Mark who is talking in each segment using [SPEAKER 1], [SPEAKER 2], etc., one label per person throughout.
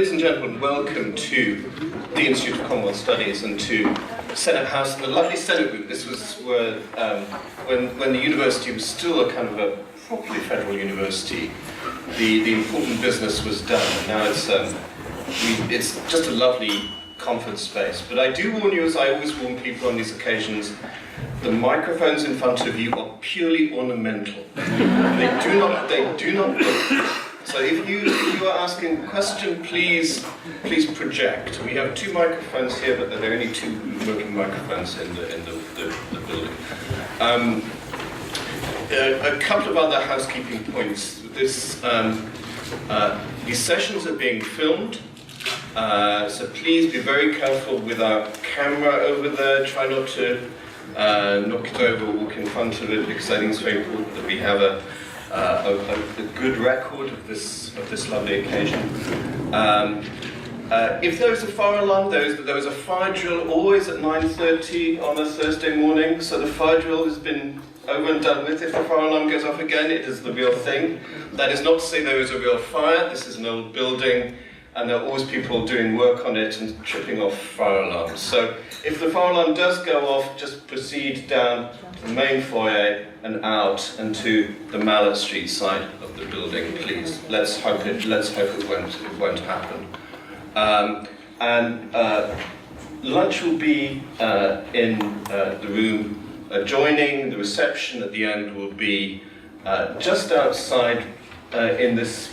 [SPEAKER 1] Ladies and gentlemen, welcome to the Institute of Commonwealth Studies and to Senate House and the lovely Senate Group. This was where, when the university was still a kind of a properly federal university, the important business was done, and now it's just a lovely conference space. But I do warn you, as I always warn people on these occasions, the microphones in front of you are purely ornamental. They do not look. So if you are asking a question, please project. We have two microphones here, but there are only two working microphones in the building. A couple of other housekeeping points. These sessions are being filmed, so please be very careful with our camera over there. Try not to knock it over or walk in front of it, because I think it's very important that we have a good record of this lovely occasion. If there is a fire alarm, there was a fire drill always at 9:30 on a Thursday morning, so the fire drill has been over and done with. If the fire alarm goes off again, it is the real thing. That is not to say there is a real fire. This is an old building, and there are always people doing work on it and tripping off fire alarms. So if the fire alarm does go off, just proceed down to the main foyer and out and to the Mallet Street side of the building, please. Let's hope it won't happen. Lunch will be in the room adjoining. The reception at the end will be just outside in this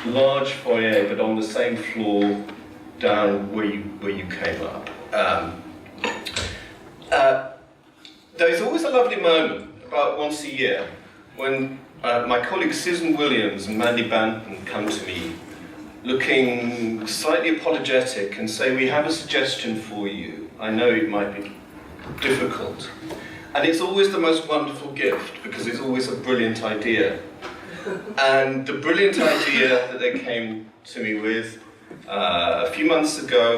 [SPEAKER 1] large foyer, but on the same floor down where you came up. There's always a lovely moment, about once a year, when my colleagues Susan Williams and Mandy Banton come to me looking slightly apologetic and say, "We have a suggestion for you. I know it might be difficult." And it's always the most wonderful gift, because it's always a brilliant idea. And the brilliant idea that they came to me with a few months ago,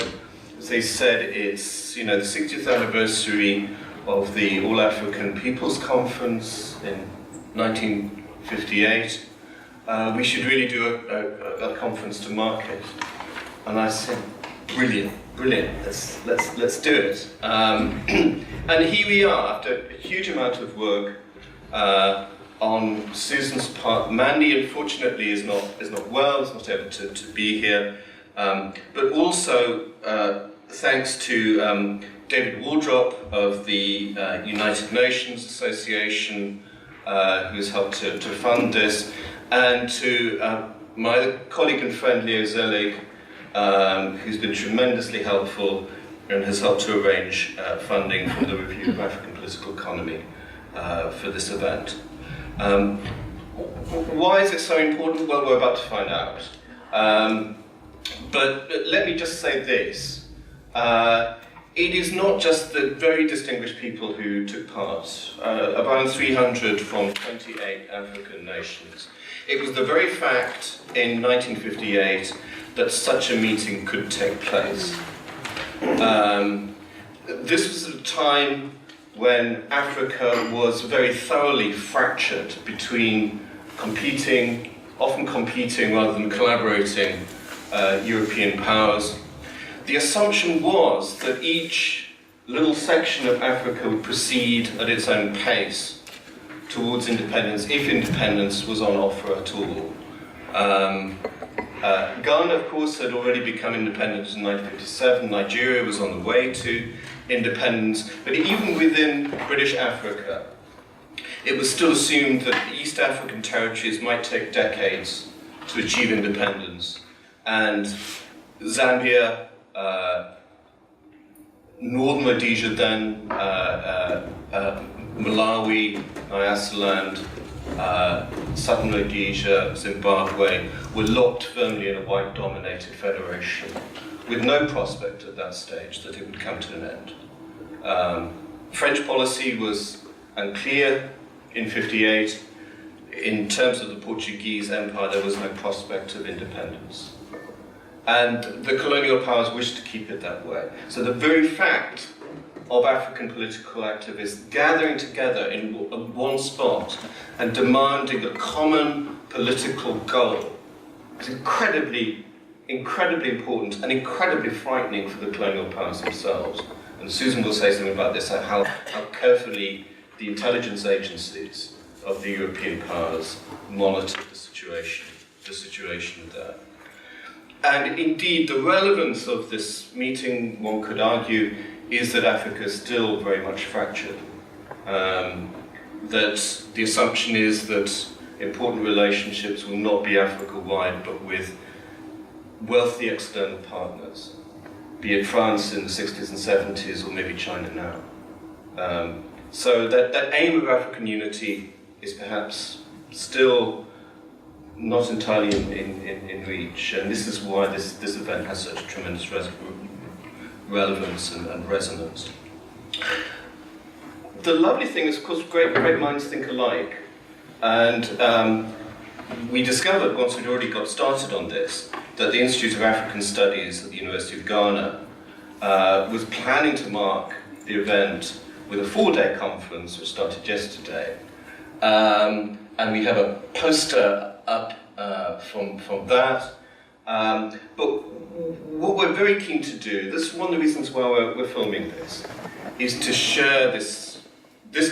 [SPEAKER 1] as they said, it's the 60th anniversary of the All African People's Conference in 1958. We should really do a conference to mark it. And I said, brilliant, let's do it. And here we are, after a huge amount of work on Susan's part. Mandy, unfortunately, is not well, is not able to be here. But also, thanks to David Wardrop of the United Nations Association, who's helped to fund this, and to my colleague and friend Leo Zelig, who's been tremendously helpful and has helped to arrange funding from the Review of African Political Economy for this event. Why is it so important? Well, we're about to find out. But let me just say this. It is not just the very distinguished people who took part, about 300 from 28 African nations. It was the very fact in 1958 that such a meeting could take place. This was a time when Africa was very thoroughly fractured between often competing rather than collaborating European powers. The assumption was that each little section of Africa would proceed at its own pace towards independence, if independence was on offer at all. Ghana, of course, had already become independent in 1957. Nigeria was on the way to independence. But even within British Africa, it was still assumed that the East African territories might take decades to achieve independence. And Zambia, Northern Rhodesia then, Malawi, Nyasaland, Southern Rhodesia, Zimbabwe, were locked firmly in a white-dominated federation, with no prospect at that stage that it would come to an end. French policy was unclear in '58. In terms of the Portuguese Empire, there was no prospect of independence. And the colonial powers wished to keep it that way. So the very fact of African political activists gathering together in one spot and demanding a common political goal is incredibly incredibly important and incredibly frightening for the colonial powers themselves. And Susan will say something about this, how carefully the intelligence agencies of the European powers monitored the situation there. And indeed, the relevance of this meeting, one could argue, is that Africa is still very much fractured. That the assumption is that important relationships will not be Africa-wide, but with wealthy external partners, be it France in the 60s and 70s, or maybe China now. So that aim of African unity is perhaps still not entirely in reach, and this is why this event has such a tremendous relevance and resonance. The lovely thing is, of course, great minds think alike, and we discovered, once we'd already got started on this, that the Institute of African Studies at the University of Ghana was planning to mark the event with a 4-day conference, which started yesterday. And we have a poster up from that. But what we're very keen to do, this is one of the reasons why we're filming this, is to share this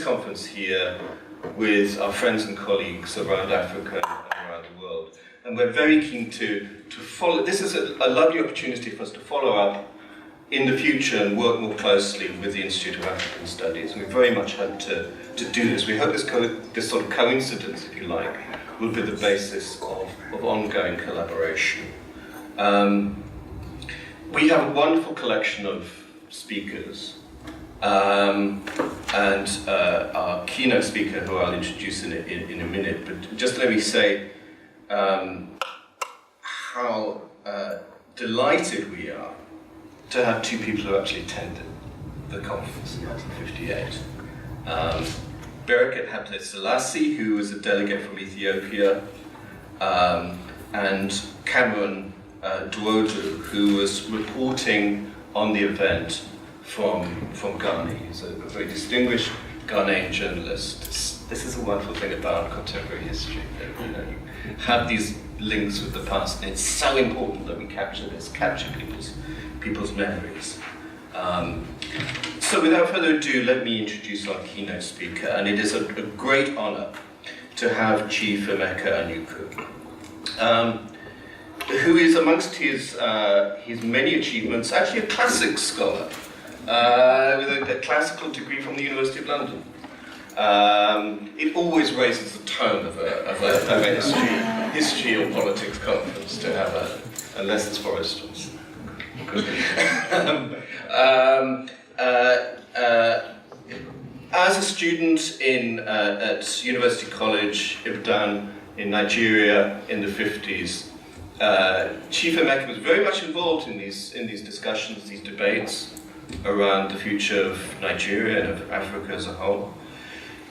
[SPEAKER 1] conference here with our friends and colleagues around Africa and around the world. And we're very keen to follow. This is a lovely opportunity for us to follow up in the future and work more closely with the Institute of African Studies. We very much hope to do this. We hope this sort of coincidence, if you like, will be the basis of ongoing collaboration. We have a wonderful collection of speakers, and our keynote speaker, who I'll introduce in a minute, but just let me say how delighted we are to have two people who actually attended the conference in 1958. Bereket Haile Selassie, who was a delegate from Ethiopia, and Cameron Duodu, who was reporting on the event from Ghana. He's a very distinguished Ghanaian journalist. This is a wonderful thing about contemporary history. That, you have these links with the past, and it's so important that we capture people's memories. So without further ado, let me introduce our keynote speaker, and it is a great honor to have Chief Emeka Anyukwu, who is, amongst his many achievements, actually a classics scholar with a classical degree from the University of London. It always raises the tone of a history or politics conference to have unless it's for instance. As a student at University College Ibadan in Nigeria in the 50s, Chief Emeka was very much involved in these discussions, these debates around the future of Nigeria and of Africa as a whole.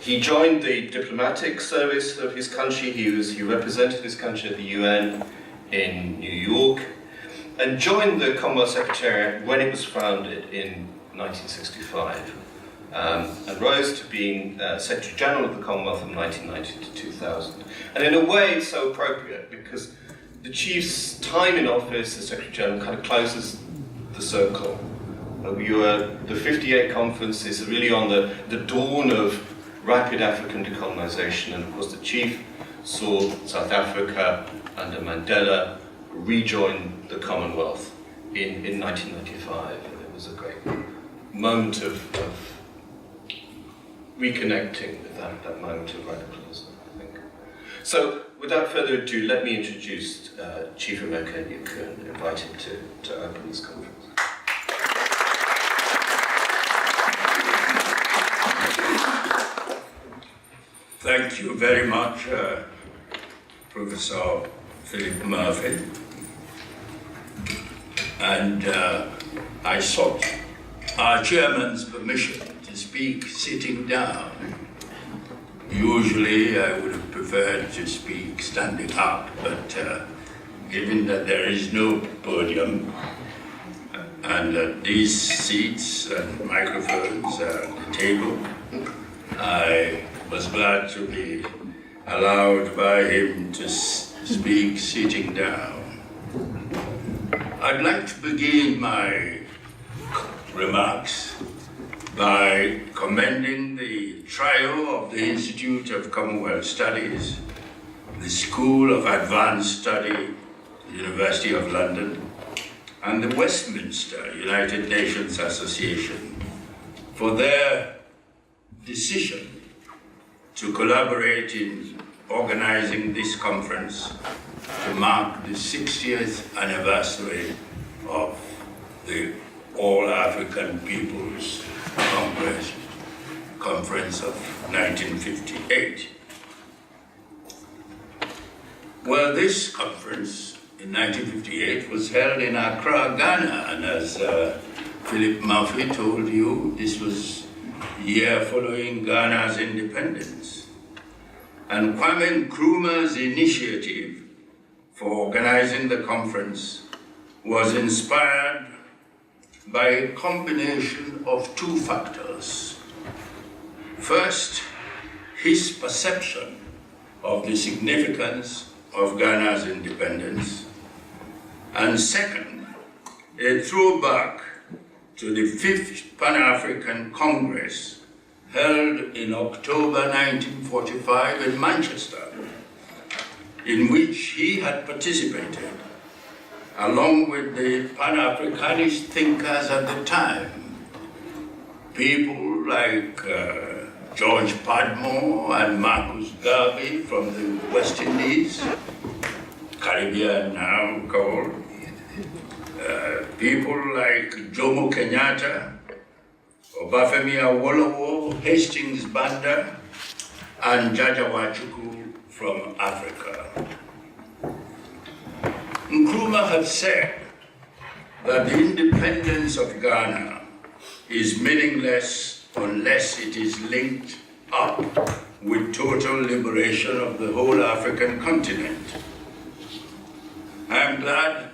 [SPEAKER 1] He joined the diplomatic service of his country. He represented his country at the UN in New York, and joined the Commonwealth Secretariat when it was founded in 1965, and rose to being Secretary General of the Commonwealth from 1990 to 2000. And in a way, it's so appropriate because the Chief's time in office as Secretary General kind of closes the circle. The 58 conference is really on the dawn of rapid African decolonization, and of course the Chief saw South Africa under Mandela rejoin the Commonwealth in 1995, and it was a great moment of reconnecting with that moment of radicalism, I think. So, without further ado, let me introduce Chief Emeka Anyukwu and invite him to open this conference.
[SPEAKER 2] Thank you very much, Professor Philip Murphy. And I sought our chairman's permission to speak sitting down. Usually I would have preferred to speak standing up, but given that there is no podium and that these seats and microphones are at the table, I was glad to be allowed by him to speak sitting down. I'd like to begin my remarks by commending the trio of the Institute of Commonwealth Studies, the School of Advanced Study, the University of London, and the Westminster United Nations Association for their decision to collaborate in organizing this conference to mark the 60th anniversary of the All-African Peoples Conference of 1958. Well, this conference in 1958 was held in Accra, Ghana, and as Philip Murphy told you, this was the year following Ghana's independence. And Kwame Nkrumah's initiative for organizing the conference was inspired by a combination of two factors. First, his perception of the significance of Ghana's independence, and second, a throwback to the 5th Pan-African Congress held in October 1945 in Manchester, in which he had participated, along with the Pan-Africanist thinkers at the time, people like George Padmore and Marcus Garvey from the West Indies, Caribbean now called, people like Jomo Kenyatta, Obafemi Awolowo, Hastings Banda, and Jaja Wachuku from Africa. Nkrumah had said that the independence of Ghana is meaningless unless it is linked up with total liberation of the whole African continent. I am glad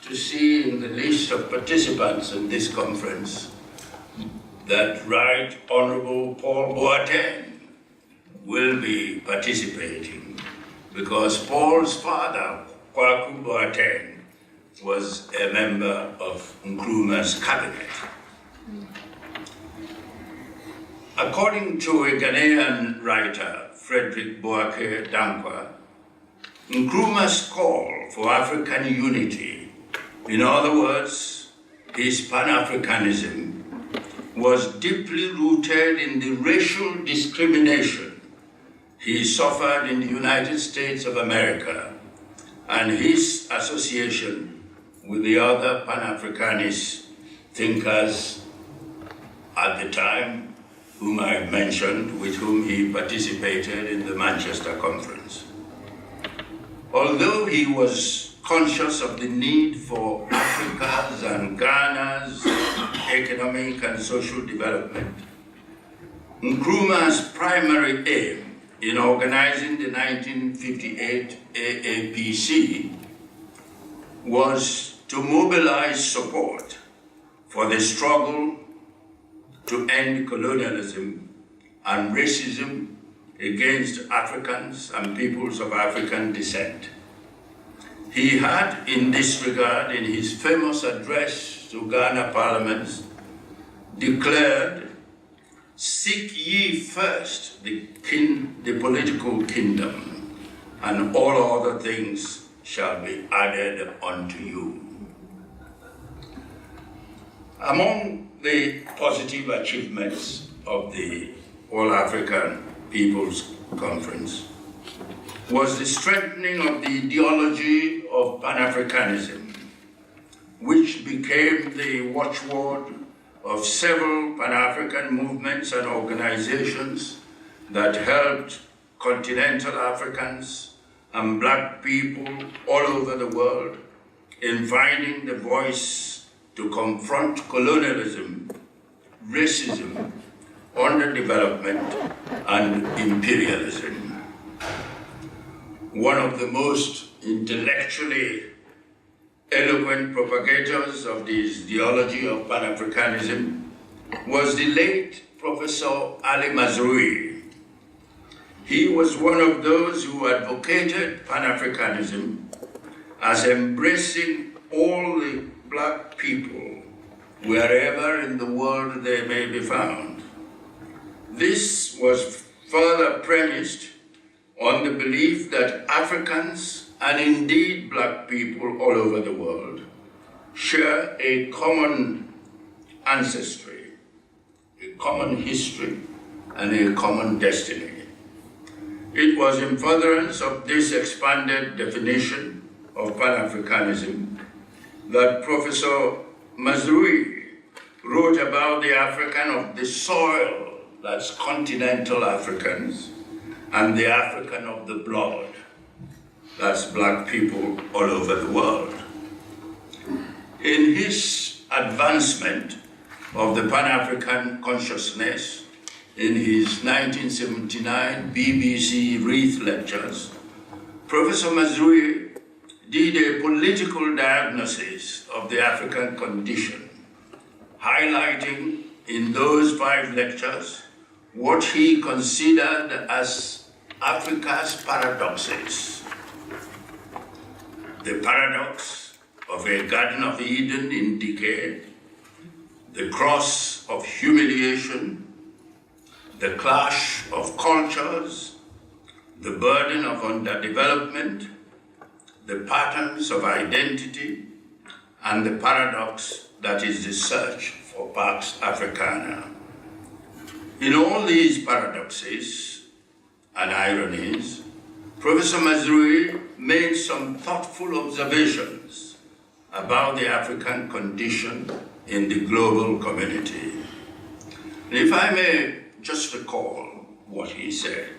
[SPEAKER 2] to see in the list of participants in this conference that Right Honorable Paul Boateng will be participating, because Paul's father, Kwaku Boateng, was a member of Nkrumah's cabinet. According to a Ghanaian writer, Frederick Boake Dankwa, Nkrumah's call for African unity, in other words, his Pan-Africanism, was deeply rooted in the racial discrimination he suffered in the United States of America and his association with the other Pan-Africanist thinkers at the time, whom I mentioned, with whom he participated in the Manchester Conference. Although he was conscious of the need for Africa's and Ghana's economic and social development, Nkrumah's primary aim in organizing the 1958 AAPC was to mobilize support for the struggle to end colonialism and racism against Africans and peoples of African descent. He had, in this regard, in his famous address to Ghana parliaments, declared, "Seek ye first the political kingdom, and all other things shall be added unto you." Among the positive achievements of the All-African People's Conference was the strengthening of the ideology of Pan-Africanism, which became the watchword of several Pan-African movements and organizations that helped continental Africans and Black people all over the world in finding the voice to confront colonialism, racism, underdevelopment, and imperialism. One of the most intellectually eloquent propagators of this ideology of Pan-Africanism was the late Professor Ali Mazrui. He was one of those who advocated Pan-Africanism as embracing all the black people, wherever in the world they may be found. This was further premised on the belief that Africans, and indeed black people all over the world, share a common ancestry, a common history, and a common destiny. It was in furtherance of this expanded definition of Pan-Africanism that Professor Mazrui wrote about the African of the soil, that's continental Africans, and the African of the blood, that's black people all over the world. In his advancement of the Pan-African consciousness in his 1979 BBC Wreath Lectures, Professor Mazrui did a political diagnosis of the African condition, highlighting in those 5 lectures what he considered as Africa's paradoxes. The paradox of a Garden of Eden in decay, the cross of humiliation, the clash of cultures, the burden of underdevelopment, the patterns of identity, and the paradox that is the search for Pax Africana. In all these paradoxes and ironies, Professor Mazrui made some thoughtful observations about the African condition in the global community. And if I may just recall what he said.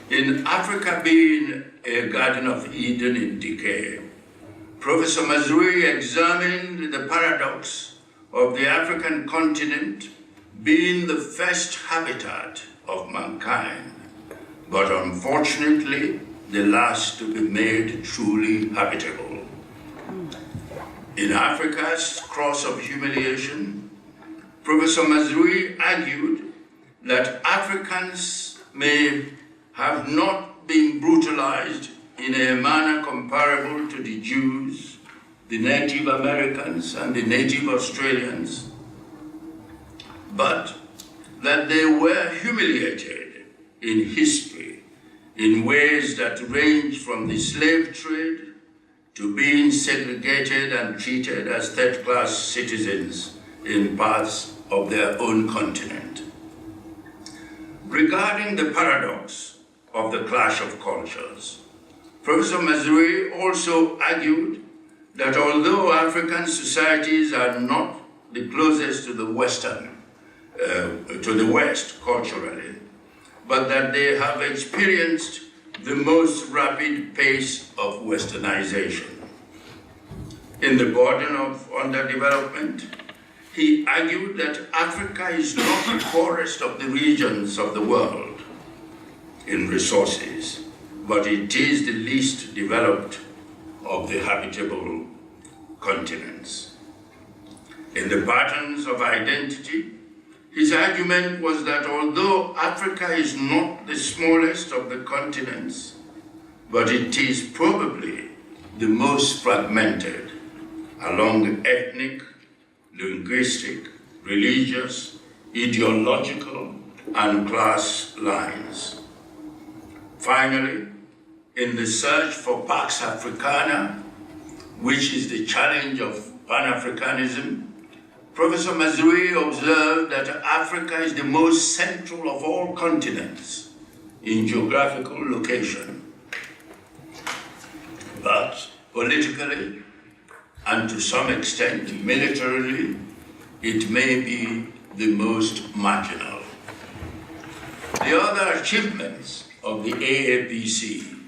[SPEAKER 2] In Africa being a Garden of Eden in decay, Professor Mazrui examined the paradox of the African continent being the first habitat of mankind, but unfortunately the last to be made truly habitable. In Africa's cross of humiliation, Professor Mazrui argued that Africans may have not been brutalized in a manner comparable to the Jews, the Native Americans, and the Native Australians, but that they were humiliated in history in ways that range from the slave trade to being segregated and treated as third-class citizens in parts of their own continent. Regarding the paradox of the clash of cultures, Professor Mazrui also argued that although African societies are not the closest to the West culturally, but that they have experienced the most rapid pace of westernization. In the burden of underdevelopment, he argued that Africa is not the poorest of the regions of the world in resources, but it is the least developed of the habitable continents. In the patterns of identity, his argument was that although Africa is not the smallest of the continents, but it is probably the most fragmented along ethnic, linguistic, religious, ideological, and class lines. Finally, in the search for Pax Africana, which is the challenge of Pan-Africanism, Professor Mazrui observed that Africa is the most central of all continents in geographical location. But politically, and to some extent militarily, it may be the most marginal. The other achievements of the AAPC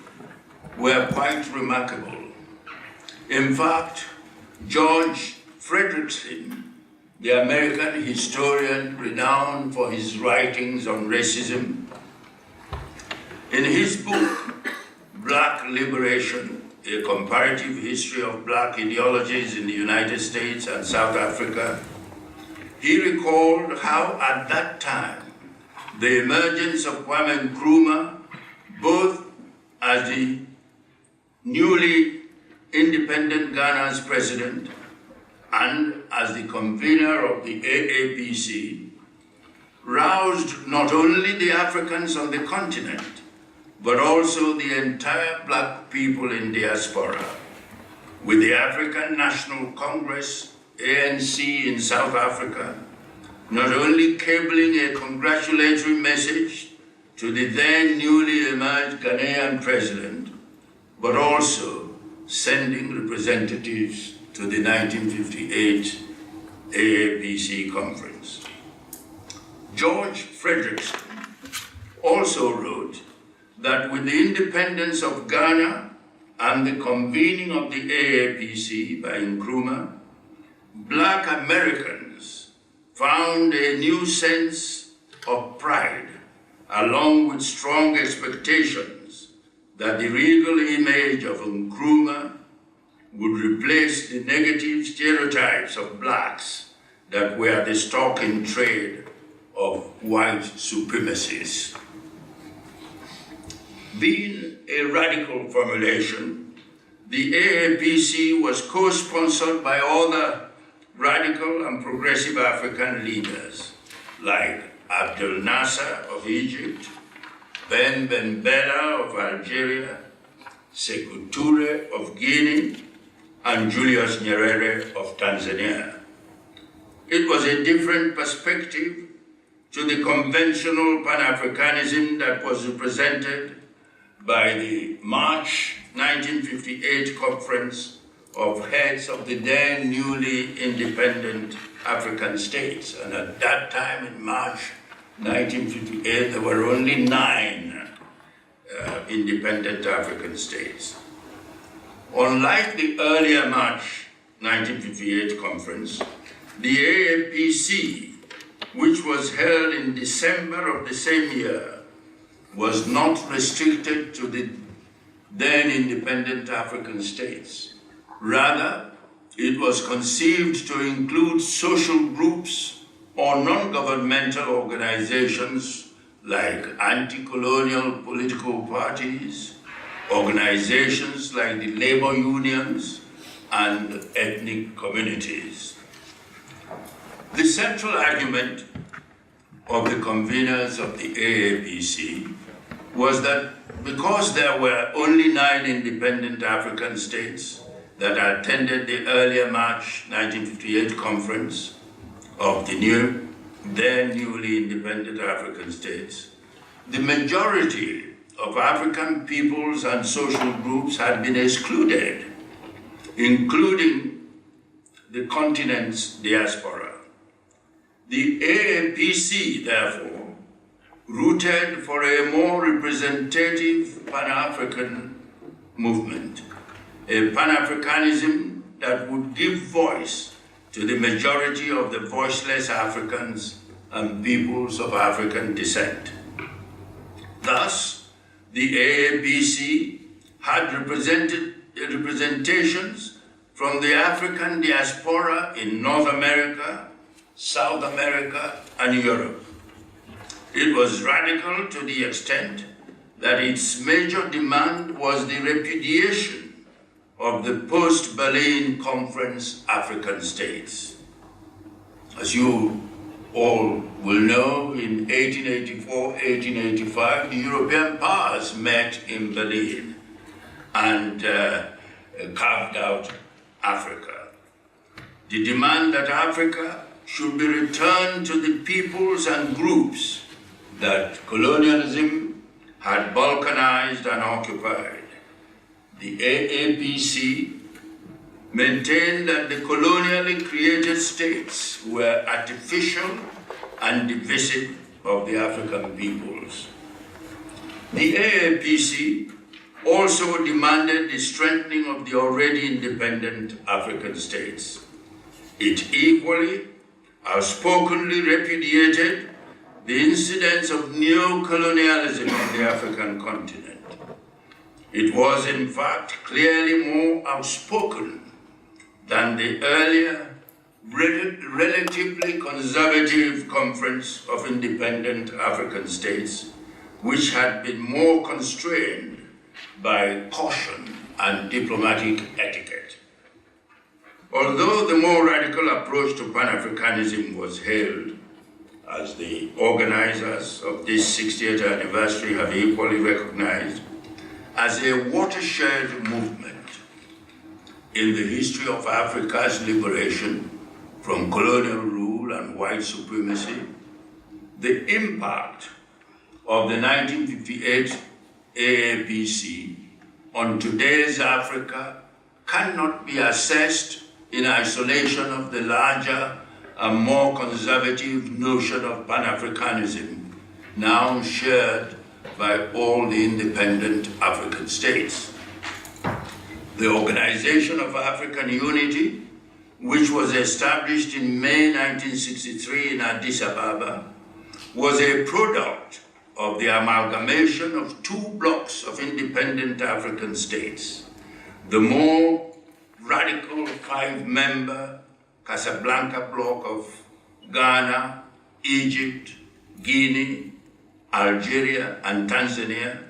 [SPEAKER 2] were quite remarkable. In fact, George Frederickson, the American historian renowned for his writings on racism, in his book, Black Liberation, A Comparative History of Black Ideologies in the United States and South Africa, he recalled how at that time the emergence of Kwame Nkrumah, both as the newly independent Ghana's president and as the convener of the AAPC, roused not only the Africans on the continent, but also the entire black people in diaspora, with the African National Congress, ANC in South Africa, not only cabling a congratulatory message to the then newly emerged Ghanaian president, but also sending representatives to the 1958 AAPC conference. George Frederickson also wrote that with the independence of Ghana and the convening of the AAPC by Nkrumah, Black Americans found a new sense of pride, along with strong expectations that the regal image of Nkrumah would replace the negative stereotypes of blacks that were the stock in trade of white supremacists. Being a radical formulation, the AAPC was co-sponsored by other radical and progressive African leaders like Abdel Nasser of Egypt, Ben Bella of Algeria, Sekou Touré of Guinea, and Julius Nyerere of Tanzania. It was a different perspective to the conventional Pan-Africanism that was represented by the March 1958 Conference of Heads of the then newly independent African states. And at that time, in March 1958, there were only 9 independent African states. Unlike the earlier March 1958 conference, the AAPC, which was held in December of the same year, was not restricted to the then independent African states. Rather, it was conceived to include social groups or non-governmental organizations like anti-colonial political parties, organizations like the labor unions, and ethnic communities. The central argument of the conveners of the AAPC was that because there were only 9 independent African states that attended the earlier March 1958 conference of the then newly independent African states, the majority of African peoples and social groups had been excluded, including the continent's diaspora. The AAPC, therefore, rooted for a more representative Pan-African movement, a Pan-Africanism that would give voice to the majority of the voiceless Africans and peoples of African descent. Thus, the AAPC had representations from the African diaspora in North America, South America, and Europe. It was radical to the extent that its major demand was the repudiation of the post-Berlin Conference African states. As you all will know, in 1884-1885, the European powers met in Berlin and carved out Africa. The demand that Africa should be returned to the peoples and groups that colonialism had balkanized and occupied. The AAPC maintained that the colonially created states were artificial and divisive of the African peoples. The AAPC also demanded the strengthening of the already independent African states. It equally outspokenly repudiated the incidents of neo-colonialism on the African continent. It was, in fact, clearly more outspoken than the earlier, relatively conservative Conference of Independent African States, which had been more constrained by caution and diplomatic etiquette. Although the more radical approach to Pan-Africanism was hailed, as the organizers of this 60th anniversary have equally recognized, as a watershed movement in the history of Africa's liberation from colonial rule and white supremacy, the impact of the 1958 AAPC on today's Africa cannot be assessed in isolation of the larger and more conservative notion of Pan-Africanism, now shared by all the independent African states. The Organization of African Unity, which was established in May 1963 in Addis Ababa, was a product of the amalgamation of two blocks of independent African states. The more radical 5-member Casablanca bloc of Ghana, Egypt, Guinea, Algeria, and Tanzania,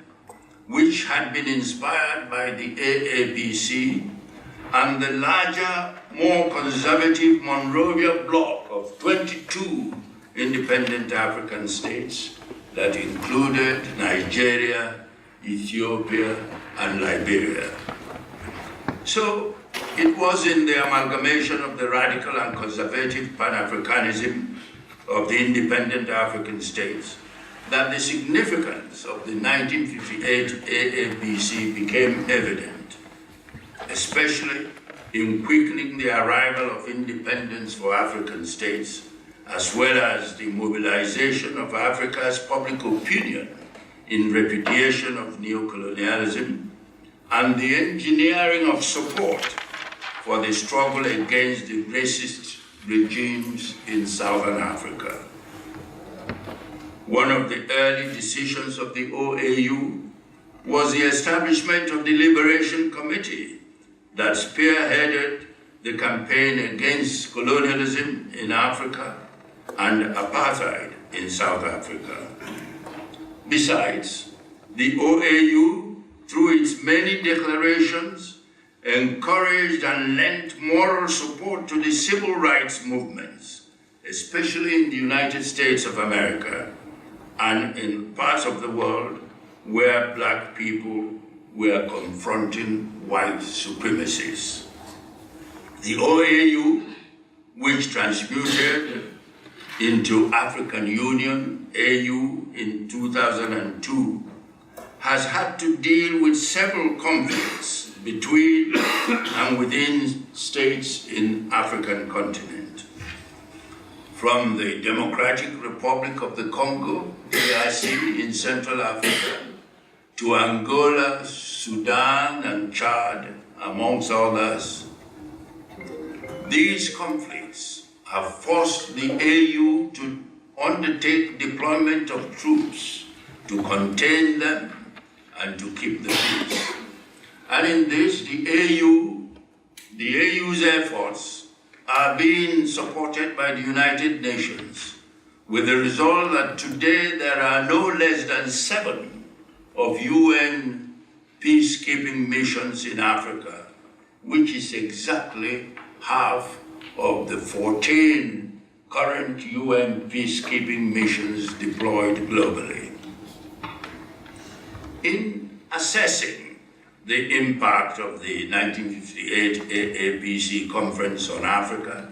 [SPEAKER 2] which had been inspired by the AAPC, and the larger, more conservative Monrovia bloc of 22 independent African states that included Nigeria, Ethiopia, and Liberia. So it was in the amalgamation of the radical and conservative Pan-Africanism of the independent African states that the significance of the 1958 AAPC became evident, especially in quickening the arrival of independence for African states, as well as the mobilization of Africa's public opinion in repudiation of neocolonialism and the engineering of support for the struggle against the racist regimes in Southern Africa. One of the early decisions of the OAU was the establishment of the Liberation Committee that spearheaded the campaign against colonialism in Africa and apartheid in South Africa. Besides, the OAU, through its many declarations, encouraged and lent moral support to the civil rights movements, especially in the United States of America and in parts of the world where Black people were confronting white supremacists. The OAU, which transmuted into African Union, AU, in 2002, has had to deal with several conflicts between and within states in African continent. From the Democratic Republic of the Congo, DRC, in Central Africa, to Angola, Sudan, and Chad, amongst others. These conflicts have forced the AU to undertake deployment of troops to contain them and to keep the peace. And in this, the AU's efforts are being supported by the United Nations, with the result that today there are no less than 7 of UN peacekeeping missions in Africa, which is exactly half of the 14 current UN peacekeeping missions deployed globally. In assessing the impact of the 1958 AAPC Conference on Africa,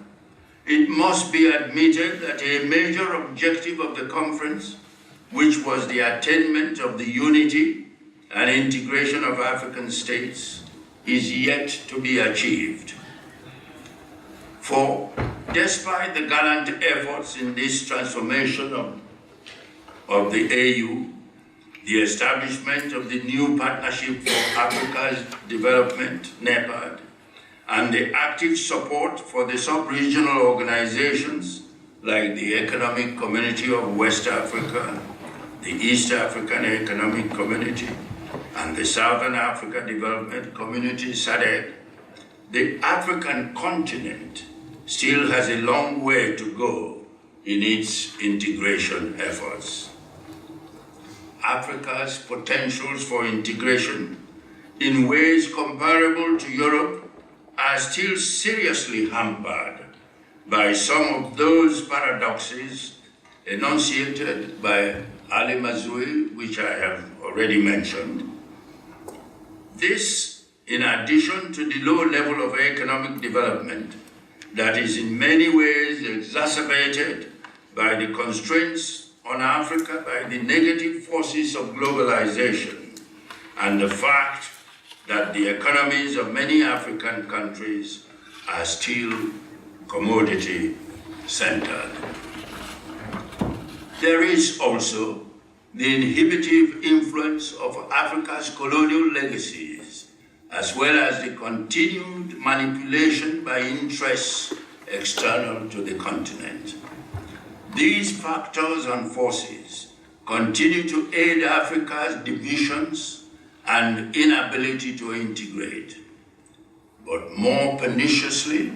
[SPEAKER 2] it must be admitted that a major objective of the conference, which was the attainment of the unity and integration of African states, is yet to be achieved. For despite the gallant efforts in this transformation of the AU, the establishment of the new Partnership for Africa's Development, NEPAD, and the active support for the sub-regional organizations like the Economic Community of West Africa, the East African Economic Community, and the Southern Africa Development Community, SADC, the African continent still has a long way to go in its integration efforts. Africa's potentials for integration in ways comparable to Europe, are still seriously hampered by some of those paradoxes enunciated by Ali Mazrui, which I have already mentioned. This, in addition to the low level of economic development that is in many ways exacerbated by the constraints on Africa by the negative forces of globalization and the fact that the economies of many African countries are still commodity-centered. There is also the inhibitive influence of Africa's colonial legacies, as well as the continued manipulation by interests external to the continent. These factors and forces continue to aid Africa's divisions and inability to integrate. But more perniciously,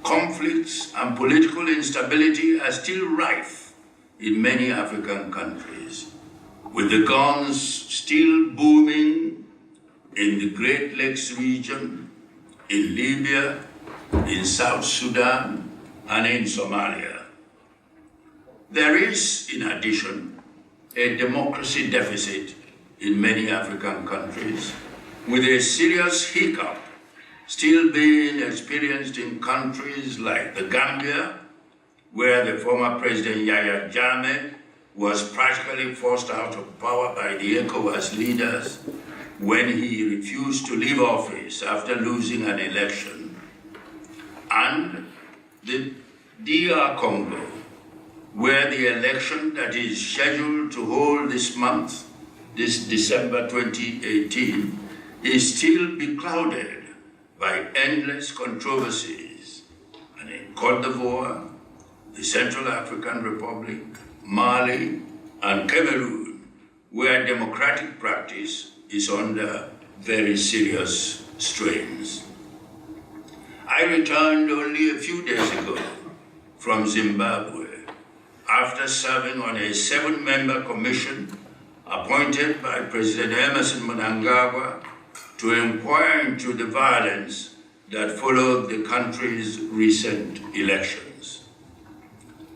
[SPEAKER 2] conflicts and political instability are still rife in many African countries, with the guns still booming in the Great Lakes region, in Libya, in South Sudan, and in Somalia. There is, in addition, a democracy deficit in many African countries, with a serious hiccup still being experienced in countries like the Gambia, where the former President Yahya Jammeh was practically forced out of power by the ECOWAS leaders when he refused to leave office after losing an election, and the DR Congo, where the election that is scheduled to hold this month, this December 2018, is still beclouded by endless controversies. And in Cote d'Ivoire, the Central African Republic, Mali, and Cameroon, where democratic practice is under very serious strains. I returned only a few days ago from Zimbabwe after serving on a 7-member commission appointed by President Emerson Mnangagwa to inquire into the violence that followed the country's recent elections.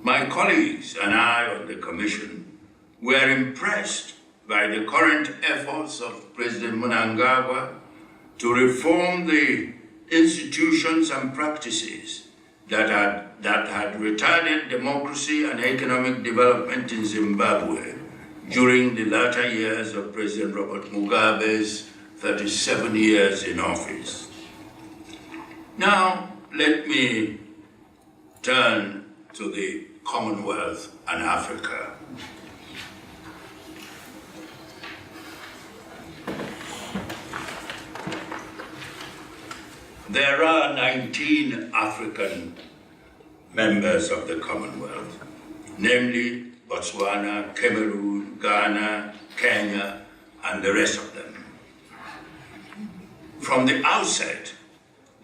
[SPEAKER 2] My colleagues and I on the commission were impressed by the current efforts of President Mnangagwa to reform the institutions and practices that had retarded democracy and economic development in Zimbabwe during the latter years of President Robert Mugabe's 37 years in office. Now, let me turn to the Commonwealth and Africa. There are 19 African members of the Commonwealth, namely Botswana, Cameroon, Ghana, Kenya, and the rest of them. From the outset,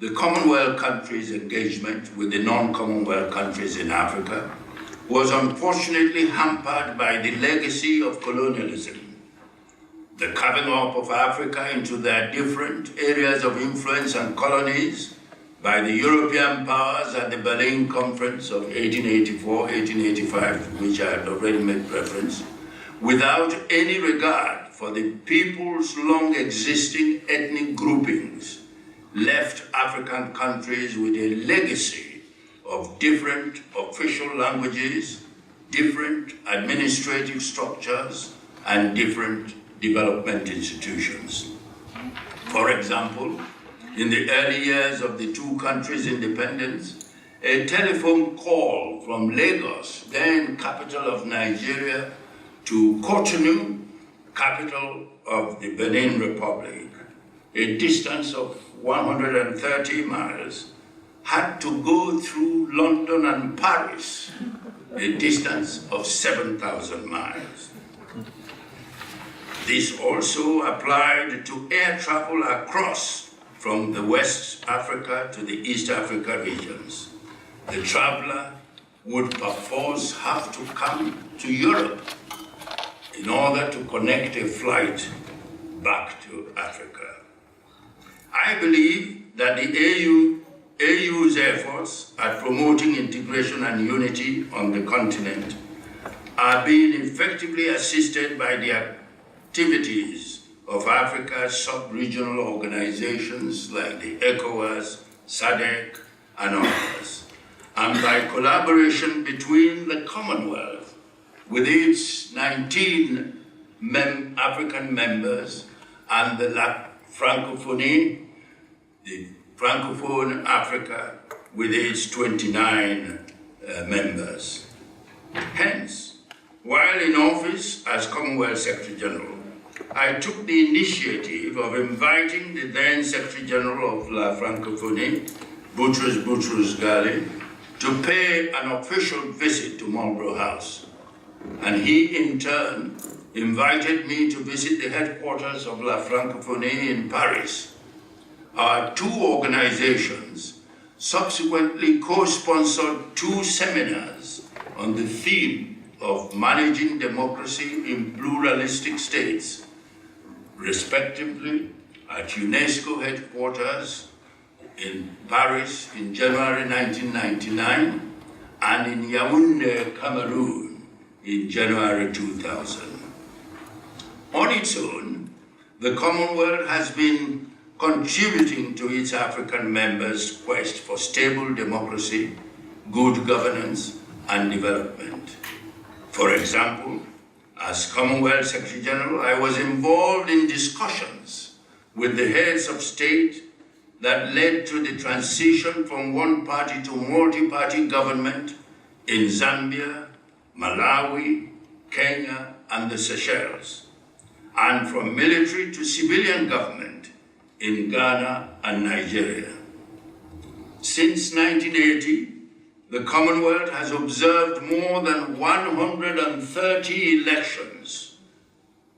[SPEAKER 2] the Commonwealth countries' engagement with the non-Commonwealth countries in Africa was unfortunately hampered by the legacy of colonialism, the carving up of Africa into their different areas of influence and colonies by the European powers at the Berlin Conference of 1884-1885, which I had already made reference, without any regard for the people's long-existing ethnic groupings, left African countries with a legacy of different official languages, different administrative structures, and different development institutions. For example, in the early years of the two countries' independence, a telephone call from Lagos, then capital of Nigeria, to Cotonou, capital of the Benin Republic, a distance of 130 miles, had to go through London and Paris, a distance of 7,000 miles. This also applied to air travel across from the West Africa to the East Africa regions. The traveler would perforce have to come to Europe in order to connect a flight back to Africa. I believe that the AU's efforts at promoting integration and unity on the continent are being effectively assisted by the activities of Africa's sub-regional organizations like the ECOWAS, SADC, and others, and by collaboration between the Commonwealth with its 19 African members and the Francophonie, the Francophone Africa with its 29 members. Hence, while in office as Commonwealth Secretary General, I took the initiative of inviting the then Secretary General of La Francophonie, Boutros Ghali, to pay an official visit to Marlborough House. And he, in turn, invited me to visit the headquarters of La Francophonie in Paris. Our two organizations subsequently co-sponsored 2 seminars on the theme of managing democracy in pluralistic states, respectively at UNESCO headquarters in Paris in January 1999 and in Yaoundé, Cameroon in January 2000. On its own, the Commonwealth has been contributing to its African members' quest for stable democracy, good governance, and development. For example, as Commonwealth Secretary General, I was involved in discussions with the heads of state that led to the transition from one-party to multi-party government in Zambia, Malawi, Kenya, and the Seychelles, and from military to civilian government in Ghana and Nigeria. Since 1980, the Commonwealth has observed more than 130 elections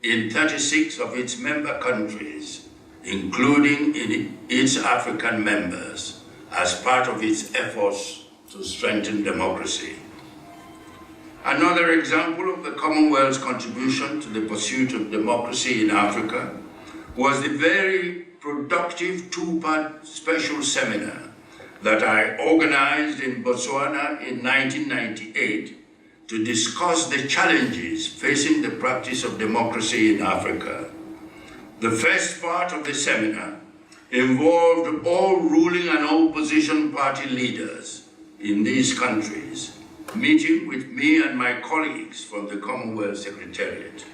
[SPEAKER 2] in 36 of its member countries, including in its African members, as part of its efforts to strengthen democracy. Another example of the Commonwealth's contribution to the pursuit of democracy in Africa was the very productive 2-part special seminar that I organized in Botswana in 1998 to discuss the challenges facing the practice of democracy in Africa. The first part of the seminar involved all ruling and opposition party leaders in these countries, meeting with me and my colleagues from the Commonwealth Secretariat.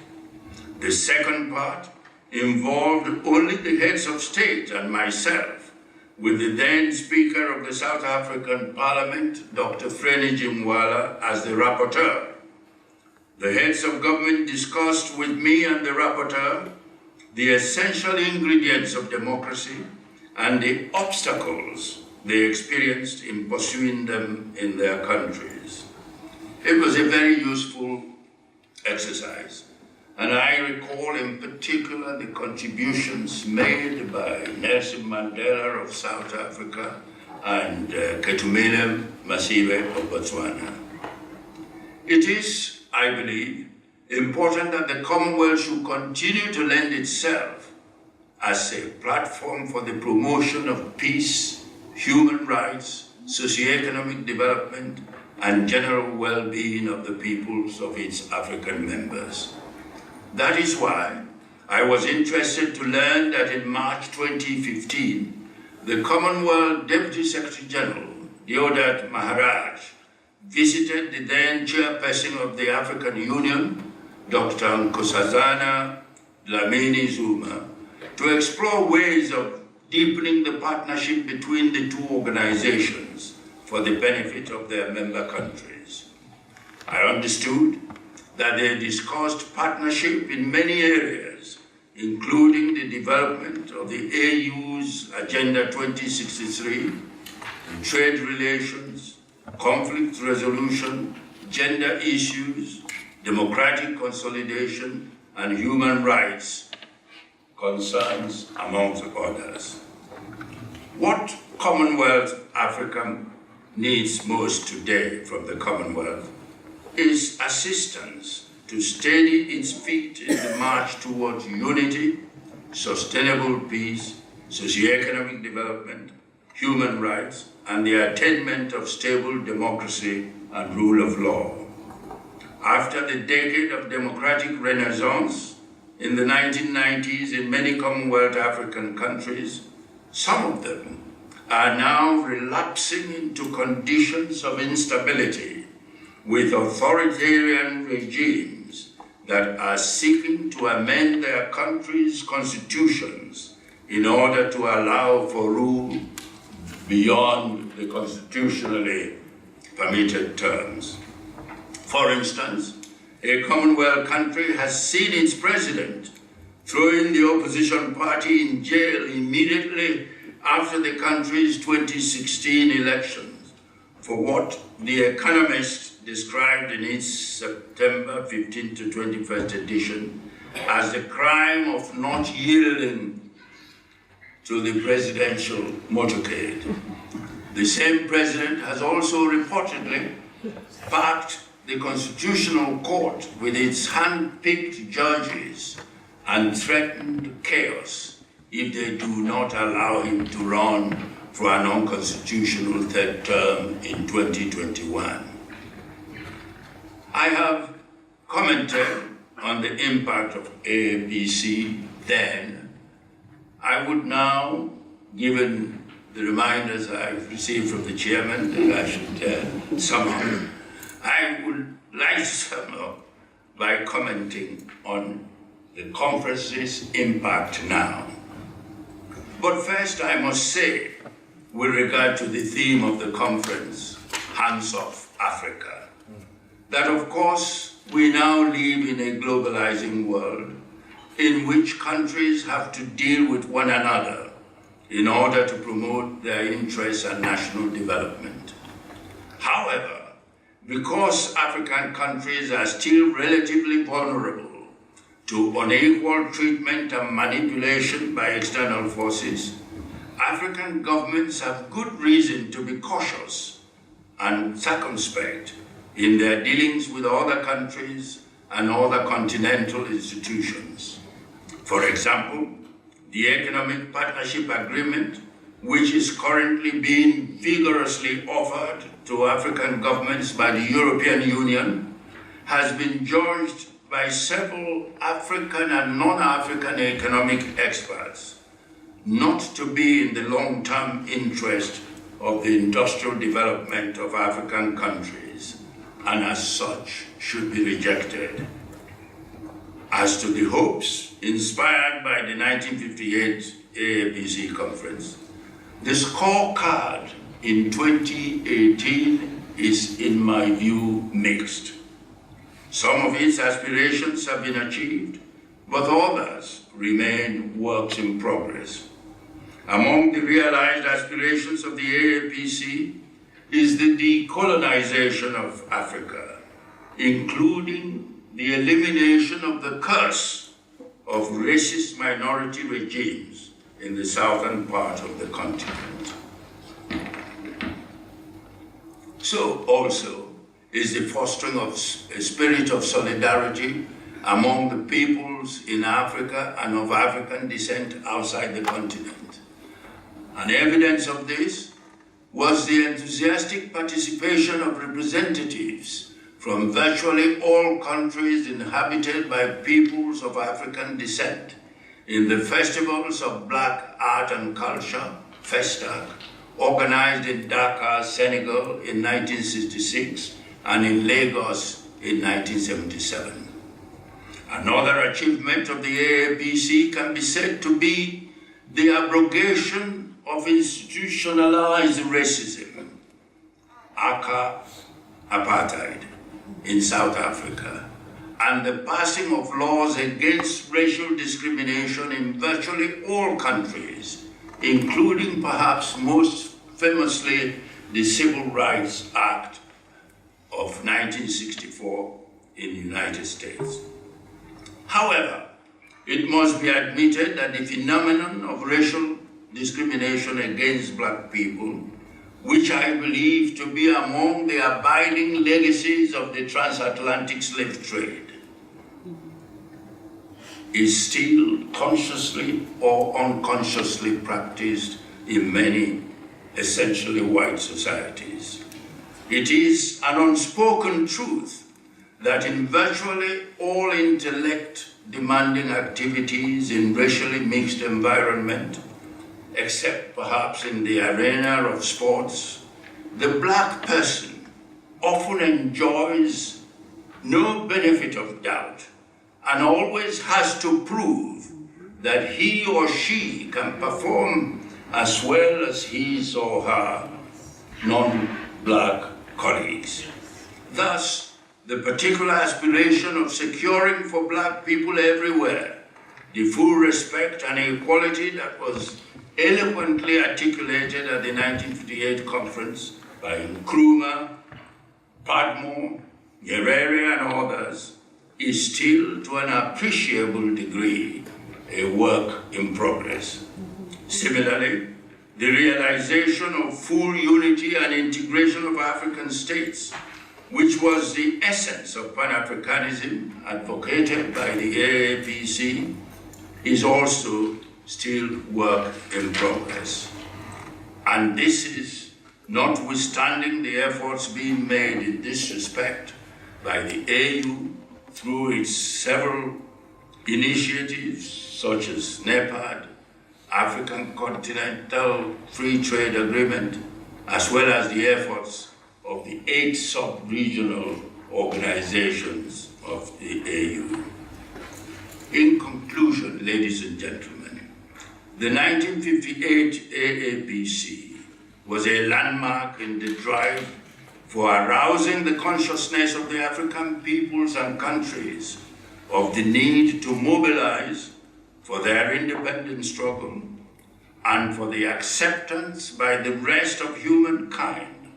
[SPEAKER 2] The second part involved only the heads of state and myself, with the then Speaker of the South African Parliament, Dr. Frantz Fanon, as the rapporteur. The heads of government discussed with me and the rapporteur the essential ingredients of democracy and the obstacles they experienced in pursuing them in their countries. It was a very useful exercise, and I recall in particular the contributions made by Nelson Mandela of South Africa and Ketumela Masibe of Botswana. It is, I believe, important that the Commonwealth should continue to lend itself as a platform for the promotion of peace, human rights, socio-economic development, and general well-being of the peoples of its African members. That is why I was interested to learn that in March 2015, the Commonwealth Deputy Secretary General, Deodat Maharaj, visited the then chairperson of the African Union, Dr. Nkosazana Dlamini Zuma, to explore ways of deepening the partnership between the two organizations for the benefit of their member countries. I understood that they discussed partnership in many areas, including the development of the AU's Agenda 2063, trade relations, conflict resolution, gender issues, democratic consolidation, and human rights concerns, amongst others. What Commonwealth Africa needs most today from the Commonwealth is assistance to steady its feet in the march towards unity, sustainable peace, socio-economic development, human rights, and the attainment of stable democracy and rule of law. After the decade of democratic renaissance in the 1990s in many Commonwealth African countries, some of them are now relapsing into conditions of instability with authoritarian regimes that are seeking to amend their country's constitutions in order to allow for rule beyond the constitutionally permitted terms. For instance, a Commonwealth country has seen its president throwing the opposition party in jail immediately after the country's 2016 elections for what The Economist described in its September 15 to 21st edition as the crime of not yielding to the presidential motorcade. The same president has also reportedly packed the Constitutional Court with its hand-picked judges and threatened chaos if they do not allow him to run for an unconstitutional third term in 2021. I have commented on the impact of AAPC then. I would now, given the reminders I've received from the chairman that I should sum up, I would like to sum up by commenting on the conference's impact now. But first I must say, with regard to the theme of the conference, Hands Off Africa, that of course we now live in a globalizing world in which countries have to deal with one another in order to promote their interests and national development. However, because African countries are still relatively vulnerable to unequal treatment and manipulation by external forces, African governments have good reason to be cautious and circumspect in their dealings with other countries and other continental institutions. For example, the Economic Partnership Agreement, which is currently being vigorously offered to African governments by the European Union, has been judged by several African and non-African economic experts not to be in the long-term interest of the industrial development of African countries, and as such should be rejected. As to the hopes inspired by the 1958 AAPC conference, the scorecard in 2018 is, in my view, mixed. Some of its aspirations have been achieved, but others remain works in progress. Among the realized aspirations of the AAPC is the decolonization of Africa, including the elimination of the curse of racist minority regimes in the southern part of the continent. So also is the fostering of a spirit of solidarity among the peoples in Africa and of African descent outside the continent. And evidence of this was the enthusiastic participation of representatives from virtually all countries inhabited by peoples of African descent in the festivals of Black Art and Culture, FESTAC, organized in Dakar, Senegal in 1966 and in Lagos in 1977. Another achievement of the AAPC can be said to be the abrogation of institutionalized racism, aka apartheid, in South Africa, and the passing of laws against racial discrimination in virtually all countries, including perhaps most famously the Civil Rights Act of 1964 in the United States. However, it must be admitted that the phenomenon of racial discrimination against black people, which I believe to be among the abiding legacies of the transatlantic slave trade, is still consciously or unconsciously practiced in many essentially white societies. It is an unspoken truth that in virtually all intellect-demanding activities in racially mixed environment, except perhaps in the arena of sports, the black person often enjoys no benefit of doubt and always has to prove that he or she can perform as well as his or her non-black colleagues. Thus, the particular aspiration of securing for black people everywhere the full respect and equality that was eloquently articulated at the 1958 conference by Nkrumah, Padmore, Nyerere, and others, is still, to an appreciable degree, a work in progress. Similarly, the realization of full unity and integration of African states, which was the essence of Pan Africanism advocated by the AAPC, is also still work in progress. And this is notwithstanding the efforts being made in this respect by the AU through its several initiatives such as NEPAD, African Continental Free Trade Agreement, as well as the efforts of the 8 sub-regional organizations of the AU. In conclusion, ladies and gentlemen, the 1958 AAPC was a landmark in the drive for arousing the consciousness of the African peoples and countries of the need to mobilize for their independent struggle and for the acceptance by the rest of humankind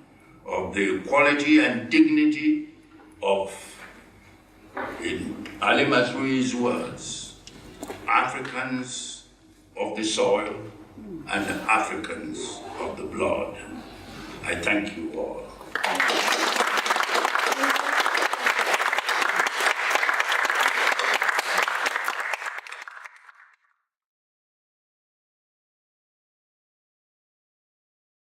[SPEAKER 2] of the equality and dignity of, in Ali Masri's words, Africans of the soil and Africans of the blood. I thank you all.